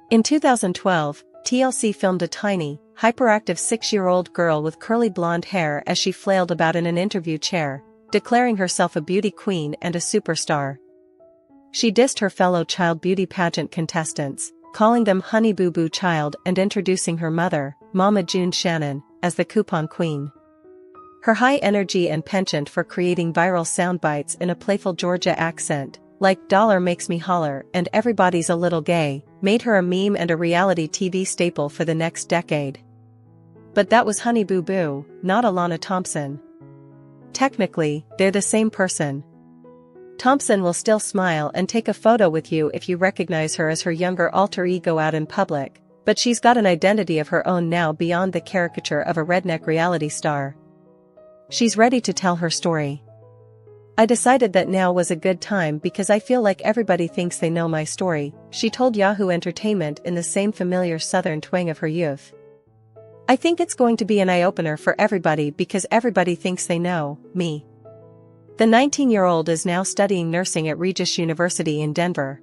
In 2012, TLC filmed a tiny, hyperactive 6-year-old girl with curly blonde hair as she flailed about in an interview chair, declaring herself a beauty queen and a superstar. She dissed her fellow child beauty pageant contestants, calling them Honey Boo Boo Child and introducing her mother, Mama June Shannon, as the coupon queen. Her high energy and penchant for creating viral soundbites in a playful Georgia accent, like "Dollar makes me holler" and "Everybody's a little gay," made her a meme and a reality TV staple for the next decade. But that was Honey Boo Boo, not Alana Thompson. Technically, they're the same person. Thompson will still smile and take a photo with you if you recognize her as her younger alter ego out in public, but she's got an identity of her own now beyond the caricature of a redneck reality star. She's ready to tell her story. "I decided that now was a good time because I feel like everybody thinks they know my story," she told Yahoo Entertainment in the same familiar southern twang of her youth. "I think it's going to be an eye-opener for everybody because everybody thinks they know me." The 19-year-old is now studying nursing at Regis University in Denver.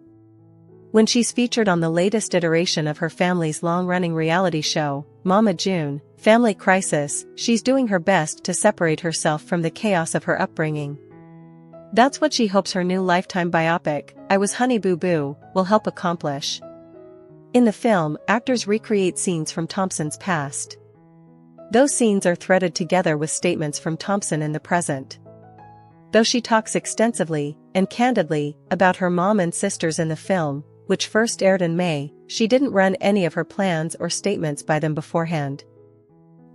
When she's featured on the latest iteration of her family's long-running reality show, Mama June, Family Crisis, she's doing her best to separate herself from the chaos of her upbringing. That's what she hopes her new Lifetime biopic, "I Was Honey Boo Boo," will help accomplish. In the film, actors recreate scenes from Thompson's past. Those scenes are threaded together with statements from Thompson in the present. Though she talks extensively and candidly about her mom and sisters in the film, which first aired in May, she didn't run any of her plans or statements by them beforehand.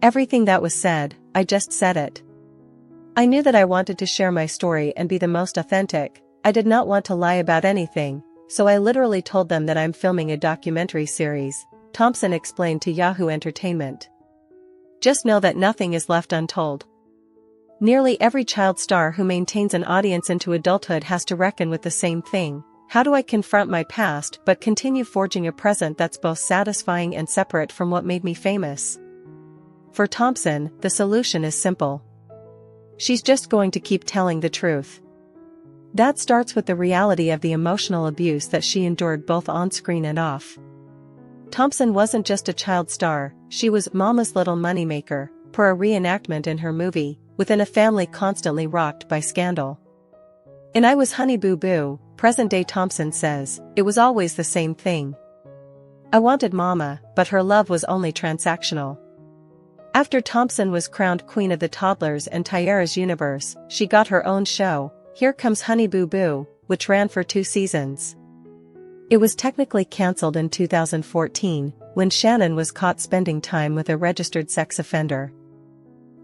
"Everything that was said, I just said it. I knew that I wanted to share my story and be the most authentic. I did not want to lie about anything, so I literally told them that I'm filming a documentary series," Thompson explained to Yahoo Entertainment. "Just know that nothing is left untold." Nearly every child star who maintains an audience into adulthood has to reckon with the same thing. How do I confront my past but continue forging a present that's both satisfying and separate from what made me famous? For Thompson, the solution is simple. She's just going to keep telling the truth. That starts with the reality of the emotional abuse that she endured both on-screen and off. Thompson wasn't just a child star, she was Mama's little moneymaker, per a reenactment in her movie, within a family constantly rocked by scandal. In "I Was Honey Boo Boo," present-day Thompson says, "It was always the same thing. I wanted Mama, but her love was only transactional." After Thompson was crowned Queen of the Toddlers and Tyara's Universe, she got her own show, Here Comes Honey Boo Boo, which ran for 2 seasons. It was technically cancelled in 2014, when Shannon was caught spending time with a registered sex offender.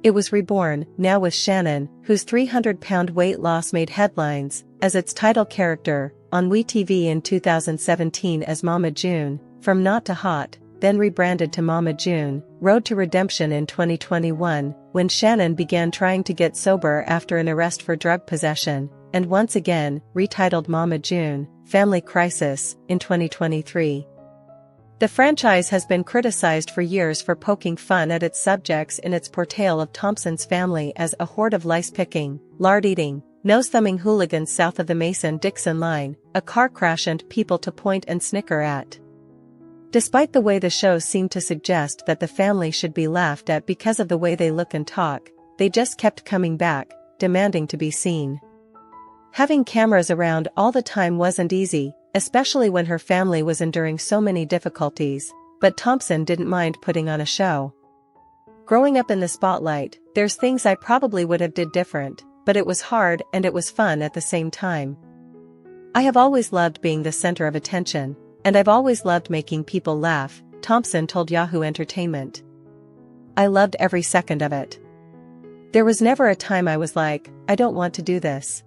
It was reborn, now with Shannon, whose 300-pound weight loss made headlines, as its title character, on WeTV in 2017 as Mama June, From Not to Hot, then rebranded to Mama June, Road to Redemption in 2021, when Shannon began trying to get sober after an arrest for drug possession, and once again, retitled Mama June, Family Crisis, in 2023. The franchise has been criticized for years for poking fun at its subjects in its portrayal of Thompson's family as a horde of lice-picking, lard-eating, nose-thumbing hooligans south of the Mason-Dixon line, a car crash and people to point and snicker at. Despite the way the show seemed to suggest that the family should be laughed at because of the way they look and talk, they just kept coming back, demanding to be seen. Having cameras around all the time wasn't easy, especially when her family was enduring so many difficulties, but Thompson didn't mind putting on a show. "Growing up in the spotlight, there's things I probably would have did different, but it was hard and it was fun at the same time. I have always loved being the center of attention, and I've always loved making people laugh," Thompson told Yahoo Entertainment. "I loved every second of it. There was never a time I was like, I don't want to do this."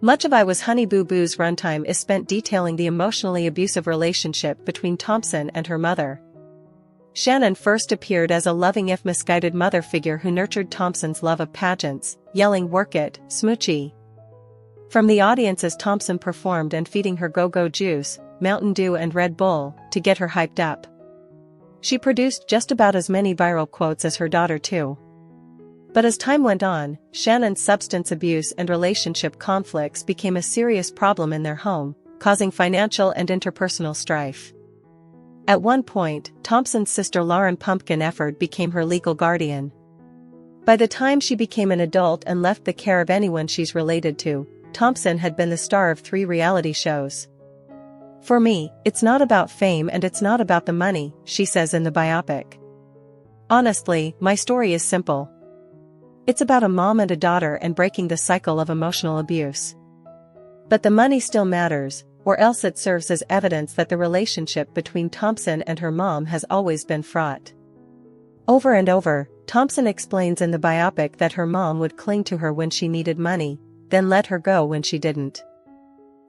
Much of I Was Honey Boo Boo's runtime is spent detailing the emotionally abusive relationship between Thompson and her mother. Shannon first appeared as a loving if misguided mother figure who nurtured Thompson's love of pageants, yelling "Work it, Smoochie" from the audience as Thompson performed and feeding her Go-Go Juice, Mountain Dew and Red Bull, to get her hyped up. She produced just about as many viral quotes as her daughter too. But as time went on, Shannon's substance abuse and relationship conflicts became a serious problem in their home, causing financial and interpersonal strife. At one point, Thompson's sister Lauren Pumpkin Efford became her legal guardian. By the time she became an adult and left the care of anyone she's related to, Thompson had been the star of 3 reality shows. "For me, it's not about fame and it's not about the money," she says in the biopic. "Honestly, my story is simple. It's about a mom and a daughter and breaking the cycle of emotional abuse. But the money still matters, or else it serves as evidence that the relationship between Thompson and her mom has always been fraught." Over and over, Thompson explains in the biopic that her mom would cling to her when she needed money, then let her go when she didn't.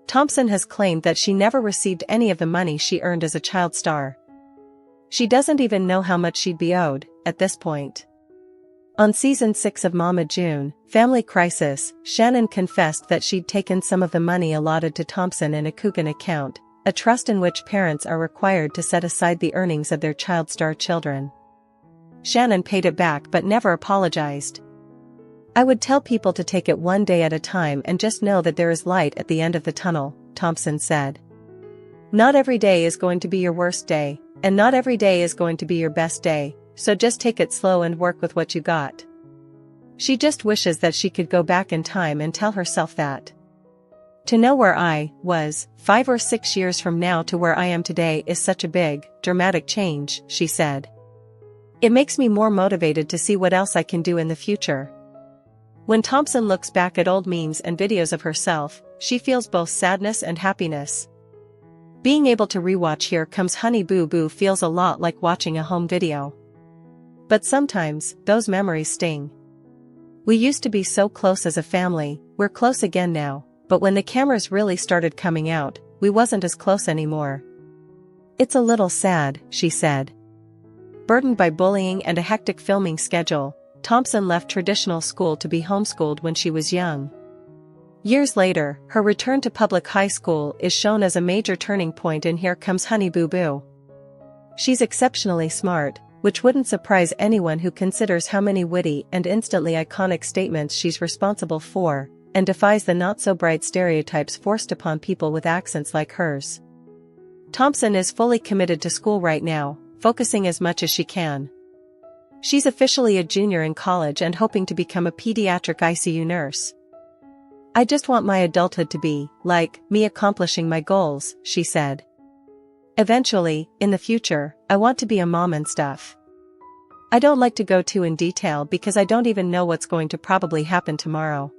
Thompson has claimed that she never received any of the money she earned as a child star. She doesn't even know how much she'd be owed, at this point. On season 6 of Mama June, Family Crisis, Shannon confessed that she'd taken some of the money allotted to Thompson in a Coogan account, a trust in which parents are required to set aside the earnings of their child star children. Shannon paid it back but never apologized. "I would tell people to take it one day at a time and just know that there is light at the end of the tunnel," Thompson said. "Not every day is going to be your worst day, and not every day is going to be your best day, so just take it slow and work with what you got." She just wishes that she could go back in time and tell herself that. "To know where I was 5 or 6 years from now to where I am today is such a big, dramatic change," she said. "It makes me more motivated to see what else I can do in the future." When Thompson looks back at old memes and videos of herself, she feels both sadness and happiness. Being able to rewatch Here Comes Honey Boo Boo feels a lot like watching a home video. But sometimes, those memories sting. "We used to be so close as a family, we're close again now, but when the cameras really started coming out, we wasn't as close anymore. It's a little sad," she said. Burdened by bullying and a hectic filming schedule, Thompson left traditional school to be homeschooled when she was young. Years later, her return to public high school is shown as a major turning point in Here Comes Honey Boo Boo. She's exceptionally smart, which wouldn't surprise anyone who considers how many witty and instantly iconic statements she's responsible for, and defies the not-so-bright stereotypes forced upon people with accents like hers. Thompson is fully committed to school right now, focusing as much as she can. She's officially a junior in college and hoping to become a pediatric ICU nurse. "I just want my adulthood to be, like, me accomplishing my goals," she said. "Eventually, in the future, I want to be a mom and stuff. I don't like to go too in detail because I don't even know what's going to probably happen tomorrow."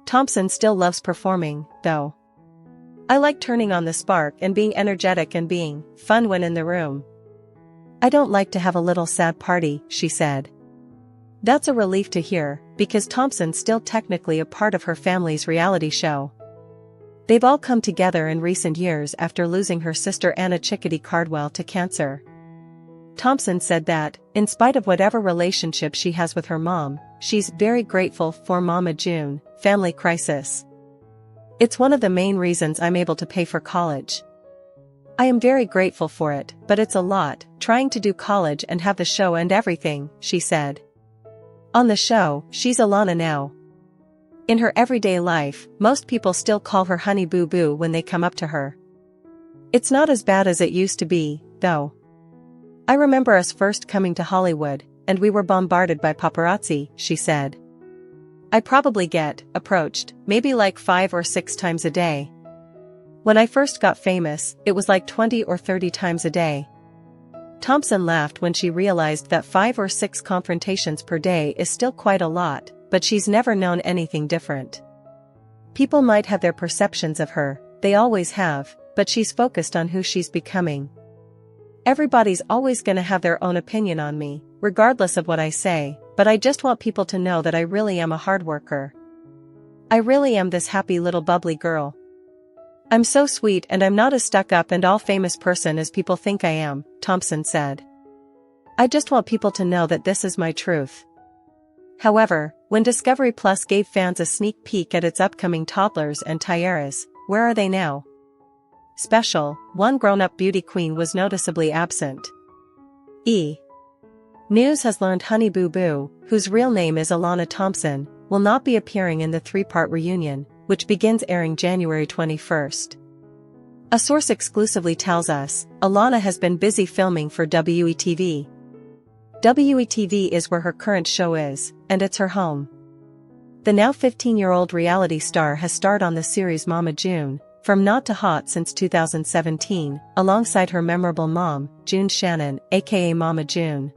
Thompson still loves performing, though. "I like turning on the spark and being energetic and being fun when in the room. I don't like to have a little sad party," she said. That's a relief to hear, because Thompson's still technically a part of her family's reality show. They've all come together in recent years after losing her sister Anna Chickadee Cardwell to cancer. Thompson said that, in spite of whatever relationship she has with her mom, she's very grateful for Mama June, Family Crisis. "It's one of the main reasons I'm able to pay for college. I am very grateful for it, but it's a lot, trying to do college and have the show and everything," she said. On the show, she's Alana now. In her everyday life, most people still call her Honey Boo Boo when they come up to her. "It's not as bad as it used to be, though. I remember us first coming to Hollywood, and we were bombarded by paparazzi," she said. "I probably get approached, maybe like 5 or 6 times a day. When I first got famous, it was like 20 or 30 times a day." Thompson laughed when she realized that 5 or 6 confrontations per day is still quite a lot, but she's never known anything different. "People might have their perceptions of her, they always have, but she's focused on who she's becoming. Everybody's always gonna have their own opinion on me, regardless of what I say, but I just want people to know that I really am a hard worker. I really am this happy little bubbly girl. I'm so sweet and I'm not as stuck-up and all-famous person as people think I am," Thompson said. "I just want people to know that this is my truth." However, when Discovery Plus gave fans a sneak peek at its upcoming toddlers and tiaras, where are they now? Special, one grown-up beauty queen was noticeably absent. News has learned Honey Boo Boo, whose real name is Alana Thompson, will not be appearing in the 3-part reunion, which begins airing January 21st. A source exclusively tells us, Alana has been busy filming for WeTV. WeTV is where her current show is, and it's her home. The now 15-year-old reality star has starred on the series Mama June, from not to hot since 2017, alongside her memorable mom, June Shannon, aka Mama June.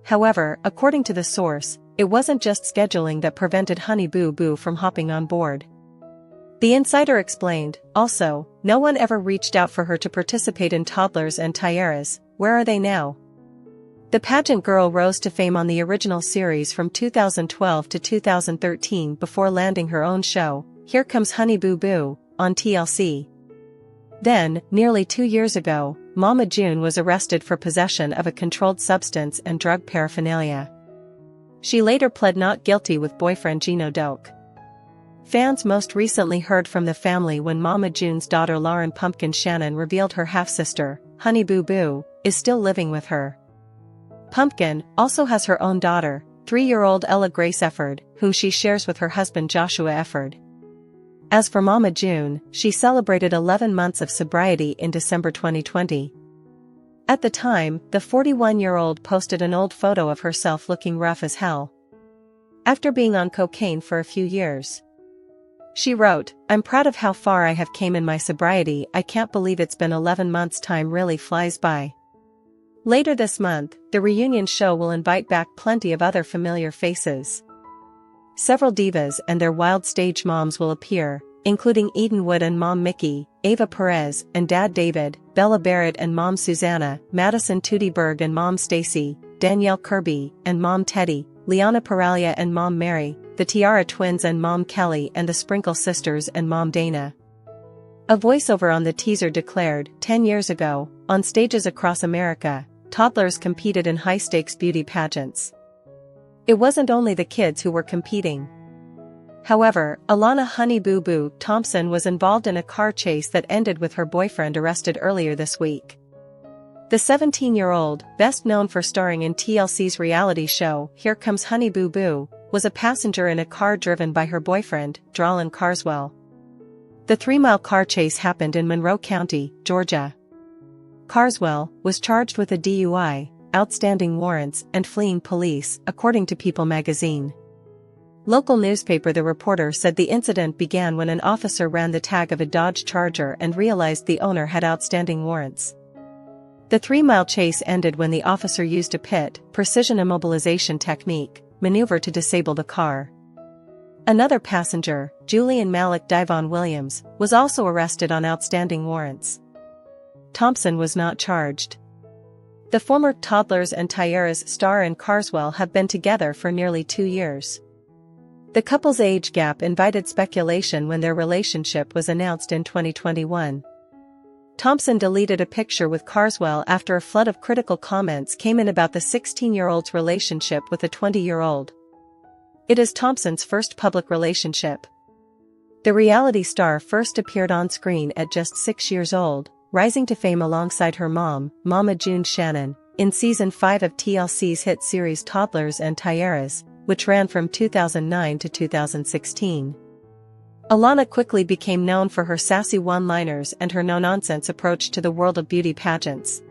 However, according to the source, it wasn't just scheduling that prevented Honey Boo Boo from hopping on board. The insider explained, also, no one ever reached out for her to participate in Toddlers and Tiaras. Where are they now? The pageant girl rose to fame on the original series from 2012 to 2013 before landing her own show, Here Comes Honey Boo Boo, on TLC. Then, nearly 2 years ago, Mama June was arrested for possession of a controlled substance and drug paraphernalia. She later pled not guilty with boyfriend Gino Doke. Fans most recently heard from the family when Mama June's daughter Lauren Pumpkin Shannon revealed her half-sister, Honey Boo Boo, is still living with her. Pumpkin also has her own daughter, 3-year-old Ella Grace Efford, who she shares with her husband Joshua Efford. As for Mama June, she celebrated 11 months of sobriety in December 2020. At the time, the 41-year-old posted an old photo of herself looking rough as hell. After being on cocaine for a few years. She wrote, "I'm proud of how far I have came in my sobriety. I can't believe it's been 11 months. Time really flies by." Later this month, the reunion show will invite back plenty of other familiar faces. Several divas and their wild stage moms will appear, including Eden Wood and Mom Mickey, Ava Perez and Dad David, Bella Barrett and Mom Susanna, Madison Tootie Berg and Mom Stacy, Danielle Kirby and Mom Teddy, Liana Paralia and Mom Mary, the Tiara Twins and Mom Kelly and the Sprinkle Sisters and Mom Dana. A voiceover on the teaser declared, 10 years ago, on stages across America, toddlers competed in high-stakes beauty pageants. It wasn't only the kids who were competing. However, Alana Honey Boo Boo Thompson was involved in a car chase that ended with her boyfriend arrested earlier this week. The 17-year-old, best known for starring in TLC's reality show, Here Comes Honey Boo Boo, was a passenger in a car driven by her boyfriend, Dralin Carswell. The 3-mile car chase happened in Monroe County, Georgia. Carswell was charged with a DUI, outstanding warrants, and fleeing police, according to People magazine. Local newspaper The Reporter said the incident began when an officer ran the tag of a Dodge Charger and realized the owner had outstanding warrants. The 3-mile chase ended when the officer used a precision immobilization technique, maneuver to disable the car. Another passenger, Julian Malik Divon Williams, was also arrested on outstanding warrants. Thompson was not charged. The former Toddlers and Tiaras star and Carswell have been together for nearly 2 years. The couple's age gap invited speculation when their relationship was announced in 2021. Thompson deleted a picture with Carswell after a flood of critical comments came in about the 16-year-old's relationship with a 20-year-old. It is Thompson's first public relationship. The reality star first appeared on screen at just 6 years old, rising to fame alongside her mom, Mama June Shannon, in Season 5 of TLC's hit series Toddlers and Tiaras, which ran from 2009 to 2016. Alana quickly became known for her sassy one-liners and her no-nonsense approach to the world of beauty pageants.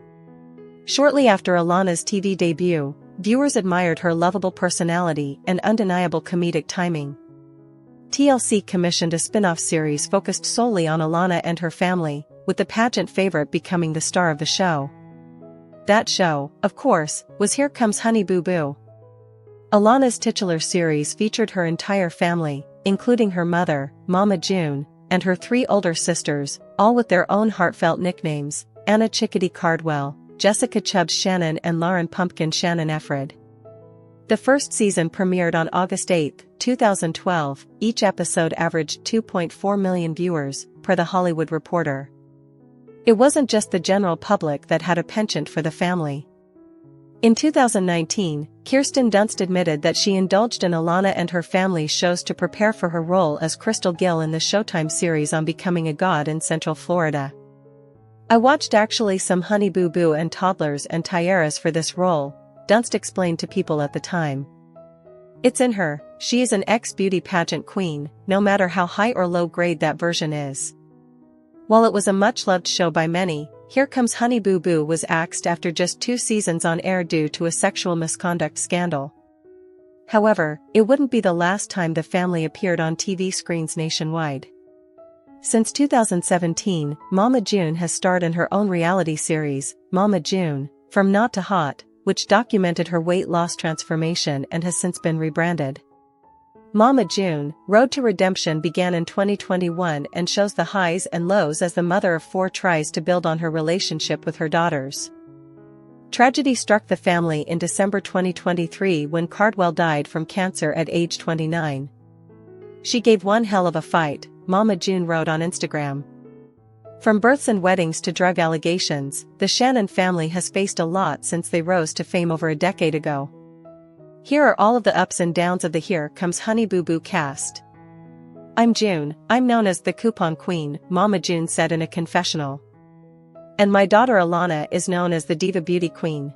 Shortly after Alana's TV debut, viewers admired her lovable personality and undeniable comedic timing. TLC commissioned a spin-off series focused solely on Alana and her family, with the pageant favorite becoming the star of the show. That show, of course, was Here Comes Honey Boo Boo. Alana's titular series featured her entire family, including her mother, Mama June, and her 3 older sisters, all with their own heartfelt nicknames, Anna Chickadee Cardwell, Jessica Chubbs Shannon and Lauren Pumpkin Shannon Efford. The first season premiered on August 8, 2012, each episode averaged 2.4 million viewers, per The Hollywood Reporter. It wasn't just the general public that had a penchant for the family. In 2019, Kirsten Dunst admitted that she indulged in Alana and her family's shows to prepare for her role as Crystal Gill in the Showtime series on becoming a god in Central Florida. "I watched actually some Honey Boo Boo and Toddlers and Tiaras for this role," Dunst explained to People at the time. "It's in her, she is an ex-beauty pageant queen, no matter how high or low grade that version is." While it was a much-loved show by many, Here Comes Honey Boo Boo was axed after just 2 seasons on air due to a sexual misconduct scandal. However, it wouldn't be the last time the family appeared on TV screens nationwide. Since 2017, Mama June has starred in her own reality series, Mama June, From Not to Hot, which documented her weight loss transformation and has since been rebranded. Mama June, Road to Redemption began in 2021 and shows the highs and lows as the mother of 4 tries to build on her relationship with her daughters. Tragedy struck the family in December 2023 when Cardwell died from cancer at age 29. She gave one hell of a fight, Mama June wrote on Instagram. From births and weddings to drug allegations, the Shannon family has faced a lot since they rose to fame over a decade ago. Here are all of the ups and downs of the Here Comes Honey Boo Boo cast. I'm June, I'm known as the Coupon Queen, Mama June said in a confessional. And my daughter Alana is known as the Diva Beauty Queen.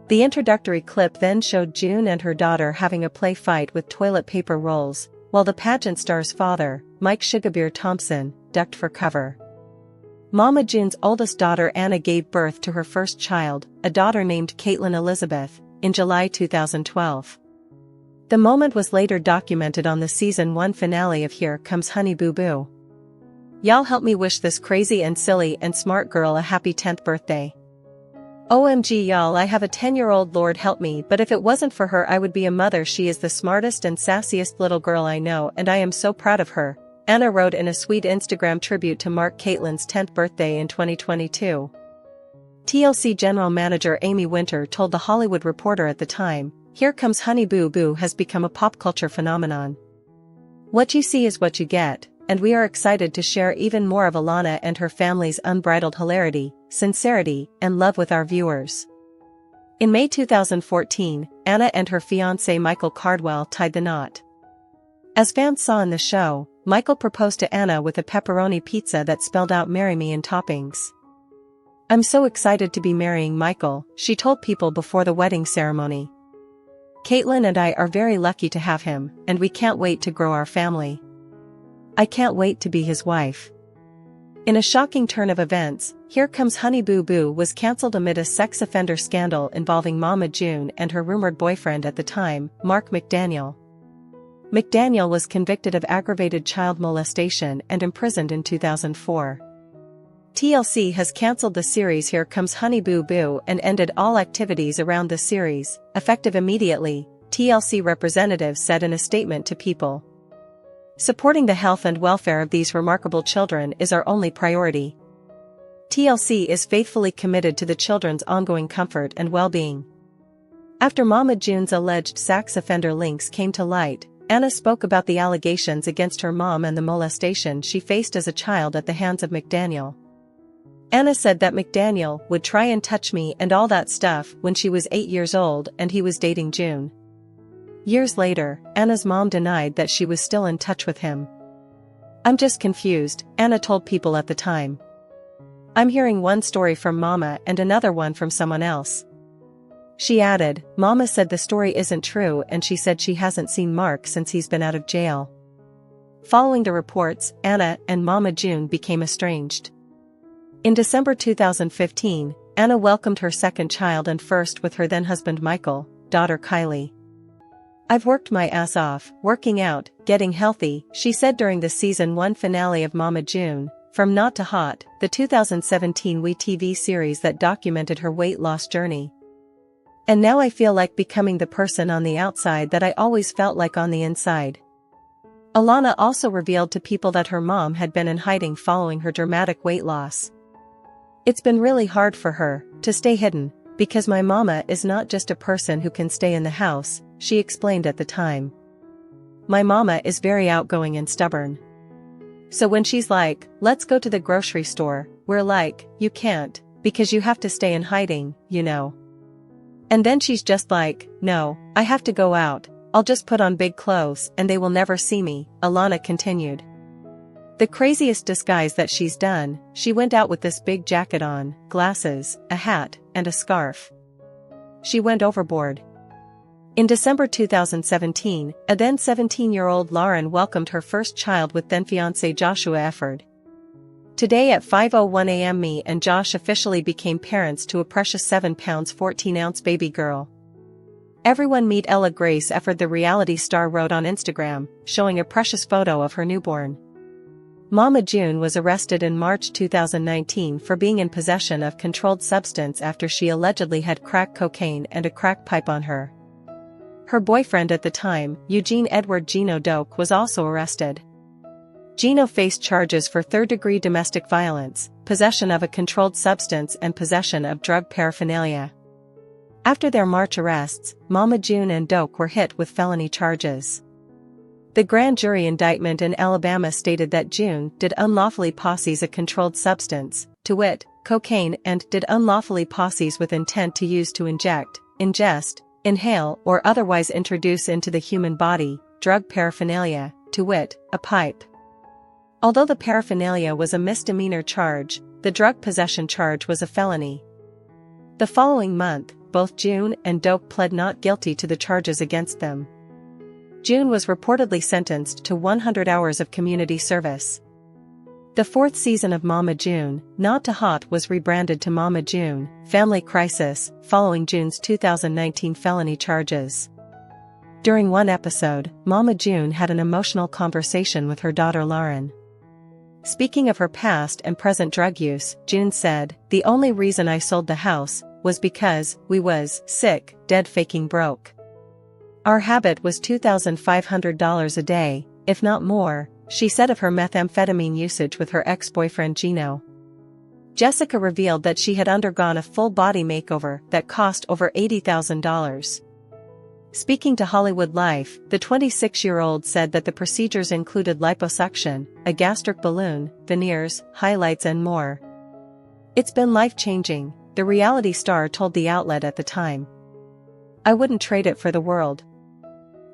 The introductory clip then showed June and her daughter having a play fight with toilet paper rolls, while the pageant star's father, Mike Sugarbeer Thompson, ducked for cover. Mama June's oldest daughter Anna gave birth to her first child, a daughter named Caitlin Elizabeth, in July 2012. The moment was later documented on the season 1 finale of Here Comes Honey Boo Boo. Y'all help me wish this crazy and silly and smart girl a happy 10th birthday. OMG y'all, I have a 10-year-old, Lord help me, but if it wasn't for her I would be a mother. She is the smartest and sassiest little girl I know and I am so proud of her, Anna wrote in a sweet Instagram tribute to mark Caitlin's 10th birthday in 2022. TLC general manager Amy Winter told The Hollywood Reporter at the time, Here Comes Honey Boo Boo has become a pop culture phenomenon. What you see is what you get, and we are excited to share even more of Alana and her family's unbridled hilarity, sincerity, and love with our viewers. In May 2014, Anna and her fiancé Michael Cardwell tied the knot. As fans saw in the show, Michael proposed to Anna with a pepperoni pizza that spelled out "Marry Me" in toppings. I'm so excited to be marrying Michael, she told People before the wedding ceremony. Caitlin and I are very lucky to have him, and we can't wait to grow our family. I can't wait to be his wife. In a shocking turn of events, Here Comes Honey Boo Boo was cancelled amid a sex offender scandal involving Mama June and her rumored boyfriend at the time, Mark McDaniel. McDaniel was convicted of aggravated child molestation and imprisoned in 2004. TLC has cancelled the series Here Comes Honey Boo Boo and ended all activities around the series, effective immediately, TLC representatives said in a statement to People. Supporting the health and welfare of these remarkable children is our only priority. TLC is faithfully committed to the children's ongoing comfort and well-being. After Mama June's alleged sex offender links came to light, Anna spoke about the allegations against her mom and the molestation she faced as a child at the hands of McDaniel. Anna said that McDaniel would try and touch me and all that stuff when she was 8 years old and he was dating June. Years later, Anna's mom denied that she was still in touch with him. I'm just confused, Anna told People at the time. I'm hearing one story from Mama and another one from someone else. She added, Mama said the story isn't true and she said she hasn't seen Mark since he's been out of jail. Following the reports, Anna and Mama June became estranged. In December 2015, Anna welcomed her second child and first with her then-husband Michael, daughter Kylie. I've worked my ass off, working out, getting healthy, she said during the season 1 finale of Mama June, From Not to Hot, the 2017 WeTV series that documented her weight loss journey. And now I feel like becoming the person on the outside that I always felt like on the inside. Alana also revealed to People that her mom had been in hiding following her dramatic weight loss. It's been really hard for her to stay hidden, because my mama is not just a person who can stay in the house, she explained at the time. My mama is very outgoing and stubborn. So when she's like, let's go to the grocery store, we're like, you can't, because you have to stay in hiding, you know. And then she's just like, no, I have to go out, I'll just put on big clothes and they will never see me, Alana continued. The craziest disguise that she's done, she went out with this big jacket on, glasses, a hat, and a scarf. She went overboard. In December 2017, a then 17-year-old Lauren welcomed her first child with then-fiancé Joshua Efford. Today at 5:01 a.m. me and Josh officially became parents to a precious 7 pounds 14-ounce baby girl. Everyone meet Ella Grace Efford, the reality star wrote on Instagram, showing a precious photo of her newborn. Mama June was arrested in March 2019 for being in possession of controlled substance after she allegedly had crack cocaine and a crack pipe on her. Her boyfriend at the time, Eugene Edward Gino Doak, was also arrested. Gino faced charges for third-degree domestic violence, possession of a controlled substance and possession of drug paraphernalia. After their March arrests, Mama June and Doak were hit with felony charges. The grand jury indictment in Alabama stated that June did unlawfully possess a controlled substance, to wit, cocaine, and did unlawfully possess with intent to use to inject, ingest, inhale or otherwise introduce into the human body, drug paraphernalia, to wit, a pipe. Although the paraphernalia was a misdemeanor charge, the drug possession charge was a felony. The following month, both June and Doak pled not guilty to the charges against them. June was reportedly sentenced to 100 hours of community service. The fourth season of Mama June, Not Too Hot, was rebranded to Mama June, Family Crisis, following June's 2019 felony charges. During one episode, Mama June had an emotional conversation with her daughter Lauren. Speaking of her past and present drug use, June said, "The only reason I sold the house was because we was sick, dead, faking broke. Our habit was $2,500 a day, if not more," she said of her methamphetamine usage with her ex-boyfriend Gino. Jessica revealed that she had undergone a full-body makeover that cost over $80,000. Speaking to Hollywood Life, the 26-year-old said that the procedures included liposuction, a gastric balloon, veneers, highlights and more. "It's been life-changing," the reality star told the outlet at the time. "I wouldn't trade it for the world."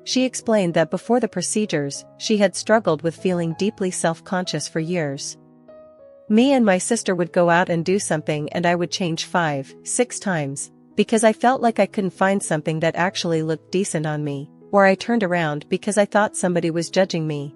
She explained that before the procedures, she had struggled with feeling deeply self-conscious for years. "Me and my sister would go out and do something and I would change 5-6 times. Because I felt like I couldn't find something that actually looked decent on me, or I turned around because I thought somebody was judging me."